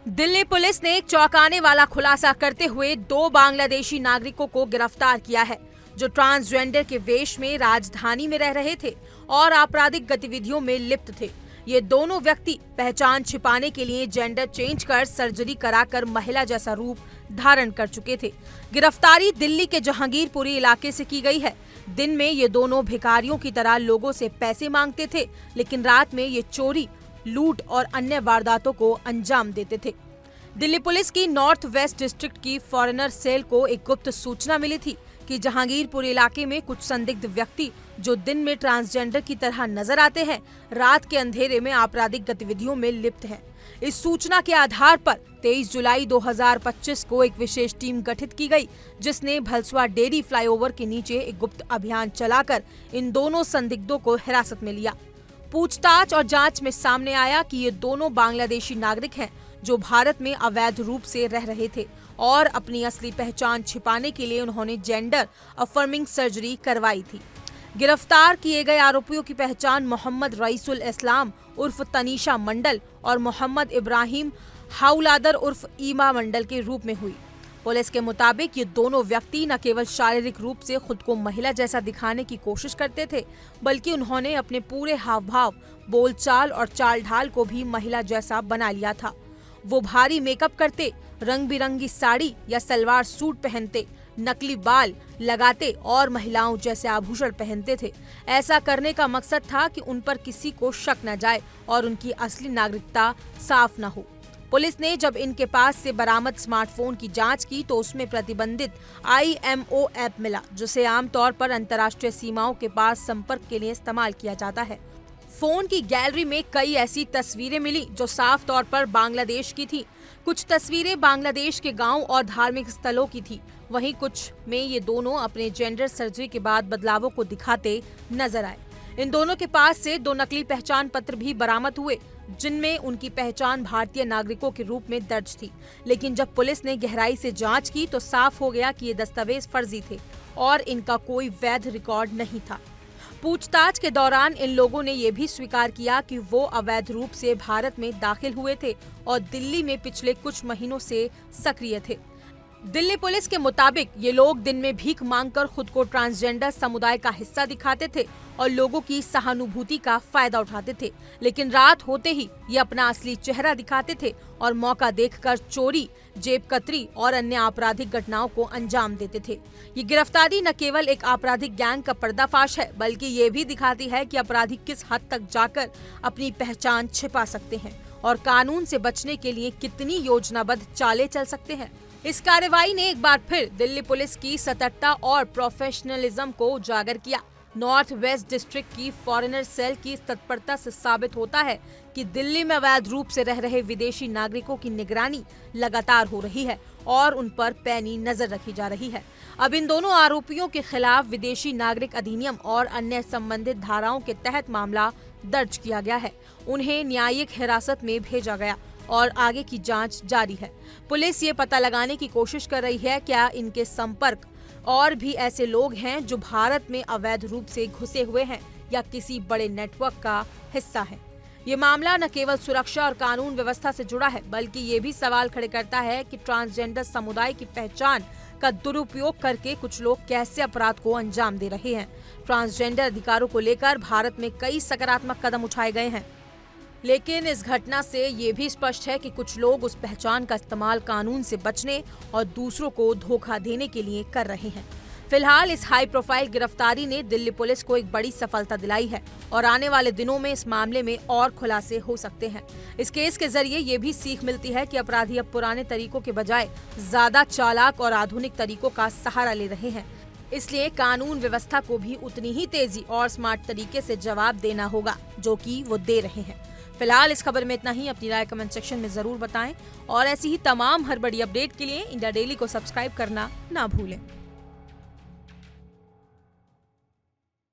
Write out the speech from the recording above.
Delhi police ने एक चौंकाने वाला खुलासा करते हुए 2 बांग्लादेशी नागरिकों को गिरफ्तार किया है, जो ट्रांसजेंडर के वेश में राजधानी में रह रहे थे और आपराधिक गतिविधियों में लिप्त थे। ये दोनों व्यक्ति पहचान छिपाने के लिए जेंडर चेंज कर सर्जरी कराकर महिला जैसा रूप धारण कर चुके थे। गिरफ्तारी दिल्ली के जहांगीरपुरी इलाके से की गई है। दिन में ये दोनों भिखारियों की तरह लोगों से पैसे मांगते थे, लेकिन रात में ये चोरी, लूट और अन्य वारदातों को अंजाम देते थे। दिल्ली पुलिस की नॉर्थ वेस्ट डिस्ट्रिक्ट की फॉरेनर सेल को एक गुप्त सूचना मिली थी कि जहांगीरपुर इलाके में कुछ संदिग्ध व्यक्ति जो दिन में ट्रांसजेंडर की तरह नजर आते हैं, रात के अंधेरे में आपराधिक गतिविधियों में लिप्त हैं। इस सूचना के आधार पर 23 जुलाई 2025 को एक विशेष टीम गठित की गई, जिसने भलसवा डेयरी फ्लाईओवर के नीचे एक गुप्त अभियान चलाकर इन दोनों संदिग्धों को हिरासत में लिया। पूछताछ और जांच में सामने आया कि ये दोनों बांग्लादेशी नागरिक हैं, जो भारत में अवैध रूप से रह रहे थे और अपनी असली पहचान छिपाने के लिए उन्होंने जेंडर अफर्मिंग सर्जरी करवाई थी। गिरफ्तार किए गए आरोपियों की पहचान मोहम्मद रईसुल इस्लाम उर्फ तनीषा मंडल और मोहम्मद इब्राहिम हाउलादर उर्फ ईमा मंडल के रूप में हुई। पुलिस के मुताबिक ये दोनों व्यक्ति न केवल शारीरिक रूप से खुद को महिला जैसा दिखाने की कोशिश करते थे, बल्कि उन्होंने अपने पूरे हाव भाव, बोलचाल और चाल ढाल को भी महिला जैसा बना लिया था। वो भारी मेकअप करते, रंग बिरंगी साड़ी या सलवार सूट पहनते, नकली बाल लगाते और महिलाओं जैसे आभूषण पहनते थे। ऐसा करने का मकसद था कि उन पर किसी को शक न जाए और उनकी असली नागरिकता साफ न हो। पुलिस ने जब इनके पास से बरामद स्मार्टफोन की जांच की तो उसमें प्रतिबंधित IMO ऐप मिला, जिसे आमतौर पर अंतर्राष्ट्रीय सीमाओं के पास संपर्क के लिए इस्तेमाल किया जाता है। फोन की गैलरी में कई ऐसी तस्वीरें मिली जो साफ तौर पर बांग्लादेश की थी। कुछ तस्वीरें बांग्लादेश के गांव और धार्मिक स्थलों की थी, वहीं कुछ में ये दोनों अपने जेंडर सर्जरी के बाद बदलावों को दिखाते नजर आए। इन दोनों के पास से 2 नकली पहचान पत्र भी बरामद हुए, जिनमें उनकी पहचान भारतीय नागरिकों के रूप में दर्ज थी। लेकिन जब पुलिस ने गहराई से जांच की तो साफ हो गया कि ये दस्तावेज फर्जी थे और इनका कोई वैध रिकॉर्ड नहीं था। पूछताछ के दौरान इन लोगों ने यह भी स्वीकार किया कि वो अवैध रूप से भारत में दाखिल हुए थे और दिल्ली में पिछले कुछ महीनों से सक्रिय थे। दिल्ली पुलिस के मुताबिक ये लोग दिन में भीख मांगकर खुद को ट्रांसजेंडर समुदाय का हिस्सा दिखाते थे और लोगों की सहानुभूति का फायदा उठाते थे, लेकिन रात होते ही ये अपना असली चेहरा दिखाते थे और मौका देखकर चोरी, जेब कतरी और अन्य आपराधिक घटनाओं को अंजाम देते थे। ये गिरफ्तारी न केवल एक आपराधिक गैंग का पर्दाफाश है, बल्कि ये भी दिखाती है कि अपराधी किस हद तक जाकर अपनी पहचान छिपा सकते हैं और कानून से बचने के लिए कितनी योजनाबद्ध चालें चल सकते हैं। इस कार्रवाई ने एक बार फिर दिल्ली पुलिस की सतर्कता और प्रोफेशनलिज्म को उजागर किया। नॉर्थ वेस्ट डिस्ट्रिक्ट की फॉरेनर सेल की तत्परता से साबित होता है कि दिल्ली में अवैध रूप से रह रहे विदेशी नागरिकों की निगरानी लगातार हो रही है और उन पर पैनी नजर रखी जा रही है। अब इन दोनों आरोपियों के खिलाफ विदेशी नागरिक अधिनियम और अन्य संबंधित धाराओं के तहत मामला दर्ज किया गया है। उन्हें न्यायिक हिरासत में भेजा गया और आगे की जांच जारी है। पुलिस ये पता लगाने की कोशिश कर रही है क्या इनके संपर्क और भी ऐसे लोग हैं जो भारत में अवैध रूप से घुसे हुए हैं या किसी बड़े नेटवर्क का हिस्सा है। ये मामला न केवल सुरक्षा और कानून व्यवस्था से जुड़ा है, बल्कि ये भी सवाल खड़े करता है कि ट्रांसजेंडर समुदाय की पहचान का दुरुपयोग करके कुछ लोग कैसे अपराध को अंजाम दे रहे हैं। ट्रांसजेंडर अधिकारों को लेकर भारत में कई सकारात्मक कदम उठाए गए हैं, लेकिन इस घटना से ये भी स्पष्ट है कि कुछ लोग उस पहचान का इस्तेमाल कानून से बचने और दूसरों को धोखा देने के लिए कर रहे हैं। फिलहाल इस हाई प्रोफाइल गिरफ्तारी ने दिल्ली पुलिस को एक बड़ी सफलता दिलाई है और आने वाले दिनों में इस मामले में और खुलासे हो सकते हैं। इस केस के जरिए ये भी सीख मिलती है कि अपराधी अब पुराने तरीकों के बजाय ज्यादा चालाक और आधुनिक तरीकों का सहारा ले रहे हैं। इसलिए कानून व्यवस्था को भी उतनी ही तेजी और स्मार्ट तरीके से जवाब देना होगा जो कि वो दे रहे हैं। फिलहाल इस खबर में इतना ही। अपनी राय कमेंट सेक्शन में जरूर बताएं और ऐसी ही तमाम हर बड़ी अपडेट के लिए इंडिया डेली को सब्सक्राइब करना ना भूलें।